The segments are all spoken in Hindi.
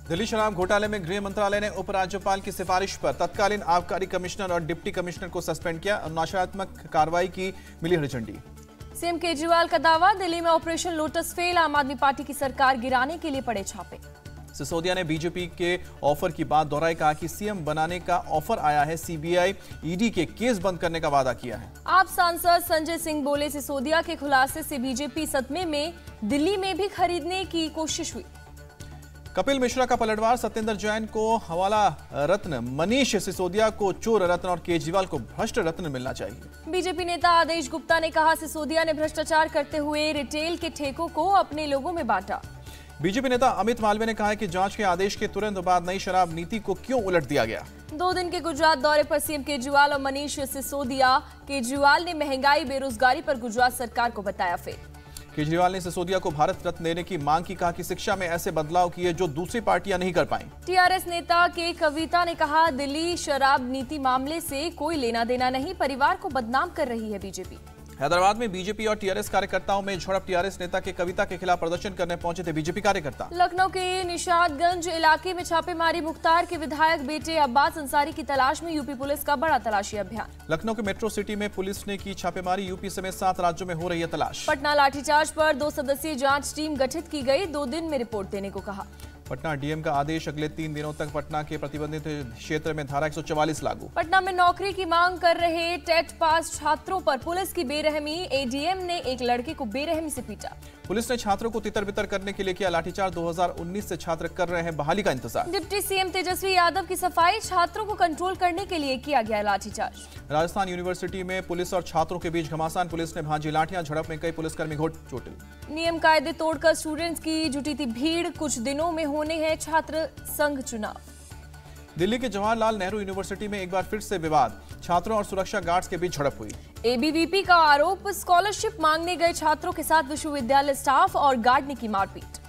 दिल्ली शराब घोटाले में गृह मंत्रालय ने उपराज्यपाल की सिफारिश पर तत्कालीन आबकारी कमिश्नर और डिप्टी कमिश्नर को सस्पेंड किया। अनुशासनात्मक कार्रवाई की मिली हरी झंडी। सीएम केजरीवाल का दावा, दिल्ली में ऑपरेशन लोटस फेल, आम आदमी पार्टी की सरकार गिराने के लिए पड़े छापे। सिसोदिया ने बीजेपी के ऑफर की बात दोहराई, कहा कि सीएम बनाने का ऑफर आया है, सीबीआई ईडी के केस बंद करने का वादा किया है। आप सांसद संजय सिंह बोले, सिसोदिया के खुलासे से बीजेपी सदमे में, दिल्ली में भी खरीदने की कोशिश हुई। कपिल मिश्रा का पलटवार, सत्येंद्र जैन को हवाला रत्न, मनीष सिसोदिया को चोर रत्न और केजरीवाल को भ्रष्ट रत्न मिलना चाहिए। बीजेपी नेता आदेश गुप्ता ने कहा, सिसोदिया ने भ्रष्टाचार करते हुए रिटेल के ठेकों को अपने लोगों में बांटा। बीजेपी नेता अमित मालवीय ने कहा है कि जांच के आदेश के तुरंत बाद नई शराब नीति को क्यों उलट दिया गया। 2 दिन के गुजरात दौरे पर सीएम केजरीवाल और मनीष सिसोदिया। केजरीवाल ने महंगाई बेरोजगारी पर गुजरात सरकार को बताया फेल। केजरीवाल ने सिसोदिया को भारत रत्न देने की मांग की, कहा कि शिक्षा में ऐसे बदलाव किए जो दूसरी पार्टियां नहीं कर पाईं। टीआरएस नेता के कविता ने कहा, दिल्ली शराब नीति मामले से कोई लेना देना नहीं, परिवार को बदनाम कर रही है बीजेपी। हैदराबाद में बीजेपी और टीआरएस कार्यकर्ताओं में झड़प, टीआरएस नेता के कविता के खिलाफ प्रदर्शन करने पहुंचे थे बीजेपी कार्यकर्ता। लखनऊ के निशादगंज इलाके में छापेमारी, मुख्तार के विधायक बेटे अब्बास अंसारी की तलाश में यूपी पुलिस का बड़ा तलाशी अभियान। लखनऊ के मेट्रो सिटी में पुलिस ने की छापेमारी, यूपी समेत 7 राज्यों में हो रही है तलाश। पटना लाठीचार्ज पर 2 सदस्यीय जांच टीम गठित की गई, 2 दिन में रिपोर्ट देने को कहा। पटना डीएम का आदेश, अगले 3 दिनों तक पटना के प्रतिबंधित क्षेत्र में धारा 144 लागू। पटना में नौकरी की मांग कर रहे टेट पास छात्रों पर पुलिस की बेरहमी, एडीएम ने एक लड़के को बेरहमी से पीटा। पुलिस ने छात्रों को तितर बितर करने के लिए किया लाठीचार्ज, 2019 से छात्र कर रहे हैं बहाली का इंतजार। डिप्टी सीएम तेजस्वी यादव की सफाई, छात्रों को कंट्रोल करने के लिए किया गया लाठीचार्ज। राजस्थान यूनिवर्सिटी में पुलिस और छात्रों के बीच घमासान, पुलिस ने भांजी लाठियां, झड़प में कई पुलिसकर्मी चोटिल। नियम कायदे तोड़कर स्टूडेंट्स की जुटी थी भीड़, कुछ दिनों में होने हैं छात्र संघ चुनाव। दिल्ली के जवाहरलाल नेहरू यूनिवर्सिटी में एक बार फिर से विवाद, छात्रों और सुरक्षा गार्ड्स के बीच झड़प हुई। एबीवीपी का आरोप, स्कॉलरशिप मांगने गए छात्रों के साथ विश्वविद्यालय स्टाफ और गार्ड ने की मारपीट।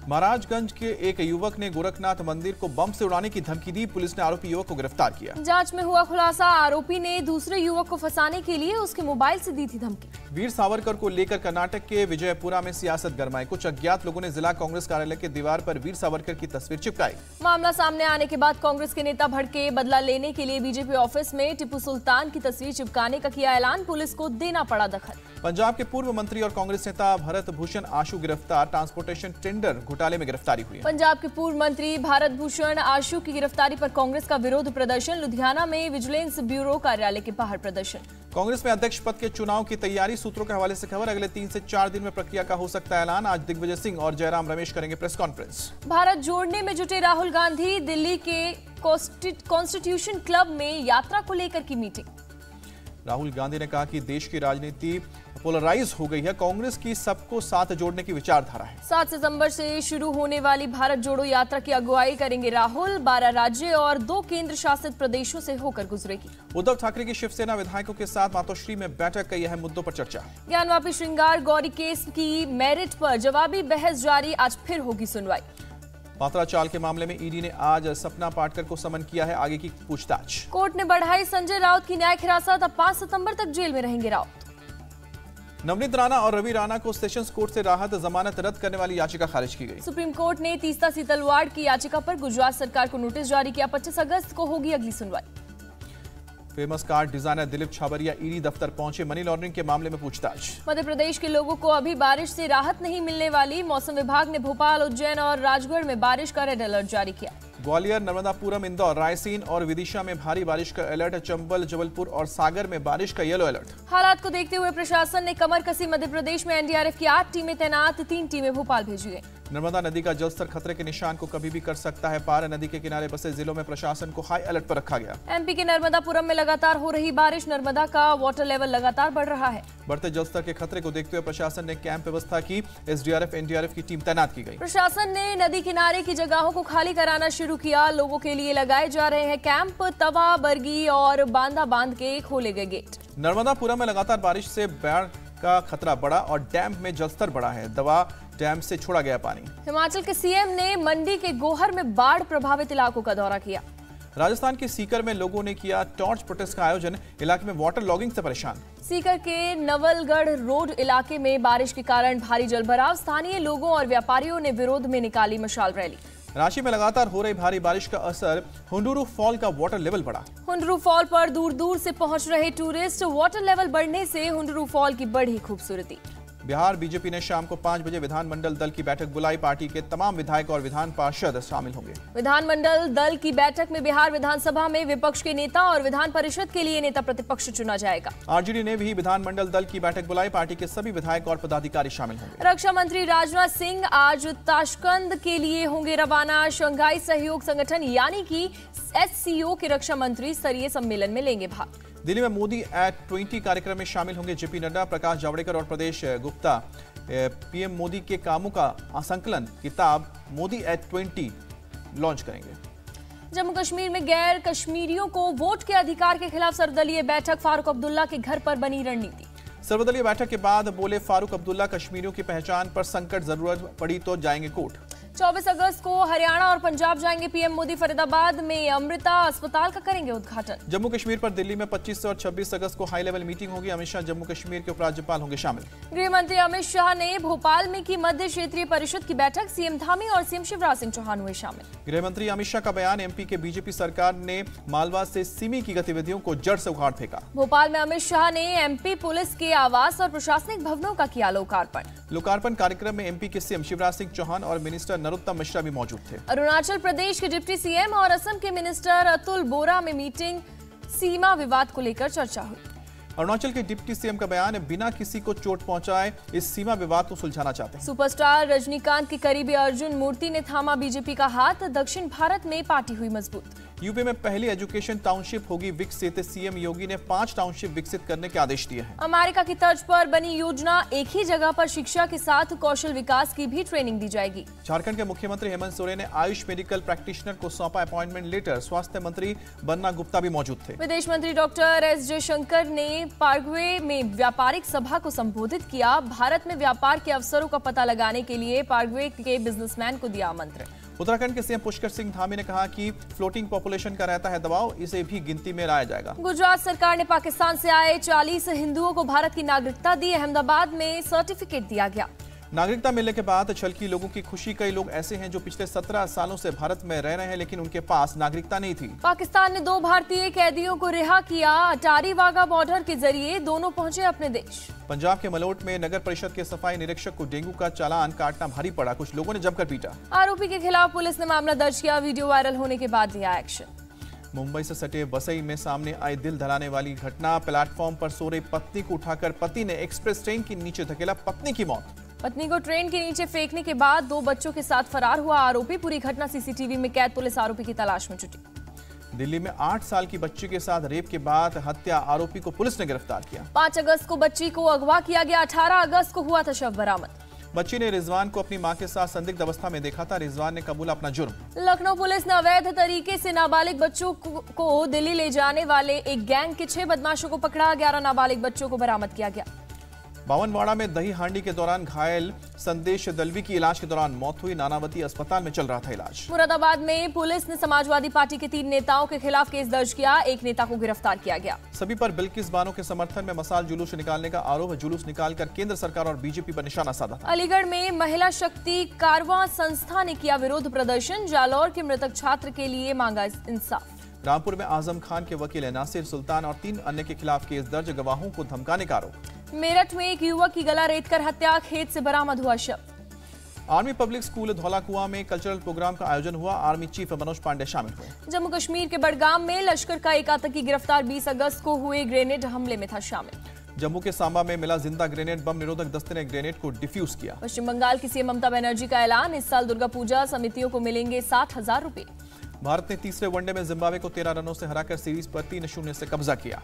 महाराजगंज के एक युवक ने गोरखनाथ मंदिर को बम से उड़ाने की धमकी दी, पुलिस ने आरोपी युवक को गिरफ्तार किया। जांच में हुआ खुलासा, आरोपी ने दूसरे युवक को फंसाने के लिए उसके मोबाइल से दी थी धमकी। वीर सावरकर को लेकर कर्नाटक के विजयपुरा में सियासत गरमाई, कुछ अज्ञात लोगों ने जिला कांग्रेस कार्यालय के दीवार पर वीर सावरकर की तस्वीर चिपकाई। मामला सामने आने के बाद कांग्रेस के नेता भड़के, बदला लेने के लिए बीजेपी ऑफिस में टिप्पू सुल्तान की तस्वीर चिपकाने का किया ऐलान, पुलिस को देना पड़ा दखल। पंजाब के पूर्व मंत्री और कांग्रेस नेता भरत भूषण आशु गिरफ्तार, ट्रांसपोर्टेशन टेंडर घोटाले में गिरफ्तारी हुई। पंजाब के पूर्व मंत्री भारत भूषण आशु की गिरफ्तारी पर कांग्रेस का विरोध प्रदर्शन, लुधियाना में विजिलेंस ब्यूरो कार्यालय के बाहर प्रदर्शन। कांग्रेस में अध्यक्ष पद के चुनाव की तैयारी, सूत्रों के हवाले से खबर, अगले 3 से 4 दिन में प्रक्रिया का हो सकता है ऐलान। आज दिग्विजय सिंह और जयराम रमेश करेंगे प्रेस कॉन्फ्रेंस। भारत जोड़ने में जुटे राहुल गांधी, दिल्ली के कॉन्स्टिट्यूशन क्लब में यात्रा को लेकर की मीटिंग। राहुल गांधी ने कहा कि देश की राजनीति पोलराइज हो गई है, कांग्रेस की सबको साथ जोड़ने की विचारधारा है। 7 सितंबर से शुरू होने वाली भारत जोड़ो यात्रा की अगुवाई करेंगे राहुल, 12 राज्य और 2 केंद्र शासित प्रदेशों से होकर गुजरेगी। उद्धव ठाकरे की शिवसेना विधायकों के साथ मातोश्री में बैठक, कई अहम मुद्दों पर चर्चा। ज्ञानवापी श्रृंगार गौरी केस की मेरिट पर जवाबी बहस जारी, आज फिर होगी सुनवाई। पात्रा चाल के मामले में ईडी ने आज सपना पाटकर को समन किया है, आगे की पूछताछ। कोर्ट ने बढ़ाई संजय राउत की न्यायिक हिरासत, अब 5 सितंबर तक जेल में रहेंगे राउत। नवनीत राणा और रवि राणा को सेशंस कोर्ट से राहत, जमानत रद्द करने वाली याचिका खारिज की गई। सुप्रीम कोर्ट ने तीस्ता सीतलवाड़ की याचिका पर गुजरात सरकार को नोटिस जारी किया, 25 अगस्त को होगी अगली सुनवाई। Famous car designer Dilip Chhabria ED दफ्तर पहुंचे, मनी लॉन्ड्रिंग के मामले में पूछताछ। मध्य प्रदेश के लोगों को अभी बारिश से राहत नहीं मिलने वाली, मौसम विभाग ने भोपाल, उज्जैन और राजगढ़ में बारिश का रेड अलर्ट जारी किया। ग्वालियर, नर्मदापुरम, इंदौर, रायसेन और विदिशा में भारी बारिश का अलर्ट, चंबल, जबलपुर और सागर में बारिश का येलो अलर्ट। हालात को देखते हुए प्रशासन ने कमर कसी, मध्य प्रदेश में एनडीआरएफ की 8 टीमें तैनात, 3 टीमें भोपाल भेजी गई। नर्मदा नदी का जलस्तर खतरे के निशान को कभी भी कर सकता है पार, नदी के किनारे बसे जिलों में प्रशासन को हाई अलर्ट पर रखा गया। एमपी के नर्मदापुरम में लगातार हो रही बारिश, नर्मदा का वाटर लेवल लगातार बढ़ रहा है। बढ़ते जलस्तर के खतरे को देखते हुए प्रशासन ने कैंप व्यवस्था की, एसडीआरएफ, एनडीआरएफ की टीम तैनात की गई। प्रशासन ने नदी किनारे की जगहों को खाली कराना शुरू किया, लोगों के लिए लगाए जा रहे हैं कैंप, तवा, बरगी और बांदा बांध के खोले गए गेट। नर्मदापुरम में लगातार बारिश से बाढ़ का खतरा बढ़ा और डैम में जलस्तर बढ़ा है, दवा डैम से छोड़ा गया पानी। हिमाचल के सीएम ने मंडी के गोहर में बाढ़ प्रभावित इलाकों का दौरा किया। राजस्थान के सीकर में लोगों ने किया टॉर्च प्रोटेस्ट का आयोजन, इलाके में वाटर लॉगिंग से परेशान। सीकर के नवलगढ़ रोड इलाके में बारिश के कारण भारी जलभराव, स्थानीय लोगों और व्यापारियों ने विरोध में निकाली मशाल रैली। रांची में लगातार हो रही भारी बारिश का असर हुंडुरु फॉल का वाटर लेवल बढ़ा। हुंडुरु फॉल पर दूर दूर से पहुंच रहे टूरिस्ट, वाटर लेवल बढ़ने से हुंडुरु फॉल की बढ़ी खूबसूरती। बिहार बीजेपी ने शाम को 5 बजे विधानमंडल दल की बैठक बुलाई। पार्टी के तमाम विधायक और विधान पार्षद शामिल होंगे। विधानमंडल दल की बैठक में बिहार विधानसभा में विपक्ष के नेता और विधान परिषद के लिए नेता प्रतिपक्ष चुना जाएगा। आरजेडी ने भी विधानमंडल दल की बैठक बुलाई। पार्टी के सभी विधायक और पदाधिकारी शामिल होंगे। रक्षा मंत्री राजनाथ सिंह आज ताशकंद के लिए होंगे रवाना। शंघाई सहयोग संगठन यानी कि SCO के रक्षा मंत्री स्तरीय सम्मेलन में लेंगे भाग। दिल्ली में मोदी एट 20 कार्यक्रम में शामिल होंगे जेपी नड्डा, प्रकाश जावड़ेकर और प्रदेश गुप्ता। पीएम मोदी के कामों का संकलन किताब मोदी एट 20 लॉन्च करेंगे। जम्मू कश्मीर में गैर कश्मीरियों को वोट के अधिकार के खिलाफ सर्वदलीय बैठक। फारूक अब्दुल्ला के घर पर बनी रणनीति। सर्वदलीय बैठक के बाद बोले फारूक अब्दुल्ला, कश्मीरियों की पहचान पर संकट, जरूरत पड़ी तो जाएंगे कोर्ट। 24 अगस्त को हरियाणा और पंजाब जाएंगे पीएम मोदी। फरीदाबाद में अमृता अस्पताल का करेंगे उद्घाटन। जम्मू कश्मीर पर दिल्ली में 25 और 26 अगस्त को हाई लेवल मीटिंग होगी। अमित शाह जम्मू कश्मीर के उपराज्यपाल होंगे शामिल। गृह मंत्री अमित शाह ने भोपाल में की मध्य क्षेत्रीय परिषद की बैठक। सीएम धामी और सीएम शिवराज सिंह चौहान हुए शामिल। गृह मंत्री अमित शाह का बयान, एमपी के बीजेपी सरकार ने मालवा से सिमी की गतिविधियों को जड़ से उखाड़ फेंका। भोपाल में अमित शाह ने एमपी पुलिस के आवास और प्रशासनिक भवनों का किया लोकार्पण। लोकार्पण कार्यक्रम में एमपी के सीएम शिवराज सिंह चौहान और मिनिस्टर नरोत्तम मिश्रा भी मौजूद थे। अरुणाचल प्रदेश के डिप्टी सीएम और असम के मिनिस्टर अतुल बोरा में मीटिंग। सीमा विवाद को लेकर चर्चा हुई। अरुणाचल के डिप्टी सीएम का बयान, बिना किसी को चोट पहुंचाए इस सीमा विवाद को सुलझाना चाहते हैं। सुपरस्टार रजनीकांत के करीबी अर्जुन मूर्ति ने थामा बीजेपी का हाथ। दक्षिण भारत में पार्टी हुई मजबूत। यूपी में पहली एजुकेशन टाउनशिप होगी विकसित। सीएम योगी ने 5 टाउनशिप विकसित करने के आदेश दिए हैं। अमेरिका की तर्ज पर बनी योजना, एक ही जगह पर शिक्षा के साथ कौशल विकास की भी ट्रेनिंग दी जाएगी। झारखंड के मुख्यमंत्री हेमंत सोरेन ने आयुष मेडिकल प्रैक्टिशनर को सौंपा अपॉइंटमेंट लेटर। स्वास्थ्य मंत्री बन्ना गुप्ता भी मौजूद थे। विदेश मंत्री डॉक्टर S जयशंकर ने पाराग्वे में व्यापारिक सभा को संबोधित किया। भारत में व्यापार के अवसरों का पता लगाने के लिए पाराग्वे के बिजनेसमैन को दिया आमंत्रण। उत्तराखंड के सीएम पुष्कर सिंह धामी ने कहा कि फ्लोटिंग पॉपुलेशन का रहता है दबाव, इसे भी गिनती में लाया जाएगा। गुजरात सरकार ने पाकिस्तान से आए 40 हिंदुओं को भारत की नागरिकता दी। अहमदाबाद में सर्टिफिकेट दिया गया। नागरिकता मिलने के बाद छलकी लोगों की खुशी। कई लोग ऐसे हैं जो पिछले 17 सालों से भारत में रह रहे हैं, लेकिन उनके पास नागरिकता नहीं थी। पाकिस्तान ने 2 भारतीय कैदियों को रिहा किया। अटारी वाघा बॉर्डर के जरिए दोनों पहुंचे अपने देश। पंजाब के मलोट में नगर परिषद के सफाई निरीक्षक को डेंगू का चालान काटना भारी पड़ा। कुछ लोगों ने जमकर पीटा। आरोपी के खिलाफ पुलिस ने मामला दर्ज किया। वीडियो वायरल होने के बाद लिया एक्शन। मुंबई से सटे वसई में सामने आई दिल दहलाने वाली घटना। प्लेटफॉर्म पर सो रही पत्नी को उठाकर पति ने एक्सप्रेस ट्रेन के नीचे धकेला, पत्नी की मौत। पत्नी को ट्रेन के नीचे फेंकने के बाद 2 बच्चों के साथ फरार हुआ आरोपी। पूरी घटना सीसीटीवी में कैद। पुलिस आरोपी की तलाश में जुटी। दिल्ली में 8 साल की बच्ची के साथ रेप के बाद हत्या, आरोपी को पुलिस ने गिरफ्तार किया। 5 अगस्त को बच्ची को अगवा किया गया। 18 अगस्त को हुआ था शव बरामद। बच्ची ने रिजवान को अपनी मां के साथ संदिग्ध अवस्था में देखा था। रिजवान ने कबूला अपना जुर्म। लखनऊ पुलिस ने अवैध तरीके से नाबालिग बच्चों को दिल्ली ले जाने वाले एक गैंग के 6 बदमाशों को पकड़ा। 11 नाबालिग बच्चों को बरामद किया गया। बावनवाड़ा में दही हांडी के दौरान घायल संदेश दलवी की इलाज के दौरान मौत हुई। नानावती अस्पताल में चल रहा था इलाज। मुरादाबाद में पुलिस ने समाजवादी पार्टी के 3 नेताओं के खिलाफ केस दर्ज किया। एक नेता को गिरफ्तार किया गया। सभी पर बिल्किस बानो के समर्थन में मसाल जुलूस निकालने का आरोप। जुलूस निकालकर केंद्र सरकार और बीजेपी पर निशाना साधा था। अलीगढ़ में महिला शक्ति कारवां संस्था ने किया विरोध प्रदर्शन। जालौर के मृतक छात्र के लिए मांगा इंसाफ। रामपुर में आजम खान के वकील नासिर सुल्तान और 3 अन्य के खिलाफ केस दर्ज। गवाहों को धमकाने का आरोप। मेरठ में एक युवक की गला रेतकर हत्या। खेत से बरामद हुआ शव। आर्मी पब्लिक स्कूल धौलाकुआं में कल्चरल प्रोग्राम का आयोजन हुआ। आर्मी चीफ मनोज पांडे शामिल हुए। जम्मू कश्मीर के बडगाम में लश्कर का एक आतंकी गिरफ्तार। 20 अगस्त को हुए ग्रेनेड हमले में था शामिल। जम्मू के सांबा में मिला जिंदा ग्रेनेड। बम निरोधक दस्ते ने ग्रेनेड को डिफ्यूज किया। पश्चिम बंगाल की सीएम ममता बनर्जी का ऐलान, इस साल दुर्गा पूजा समितियों को मिलेंगे 60,000 रुपए। भारत ने तीसरे वनडे में जिम्बाब्वे को 13 रनों से हराकर सीरीज पर 3-0 से कब्जा किया।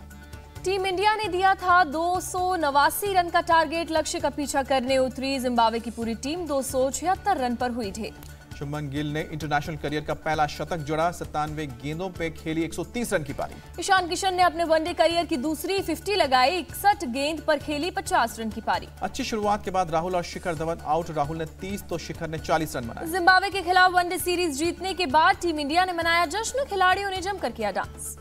टीम इंडिया ने दिया था 289 रन का टारगेट। लक्ष्य का पीछा करने उतरी जिम्बाब्वे की पूरी टीम। 276 रन पर हुई ढेर। शुभमन गिल ने इंटरनेशनल करियर का पहला शतक जोड़ा। 97 गेंदों पे खेली 130 रन की पारी। ईशान किशन ने अपने वनडे करियर की दूसरी 50 लगाई। 61 गेंद पर खेली 50 रन की पारी। अच्छी शुरुआत के बाद राहुल और शिखर धवन आउट। राहुल ने 30 तो शिखर ने 40 रन बनाए। जिम्बाब्वे के खिलाफ वनडे सीरीज जीतने के बाद टीम इंडिया ने मनाया जश्न। खिलाड़ियों ने जमकर किया डांस।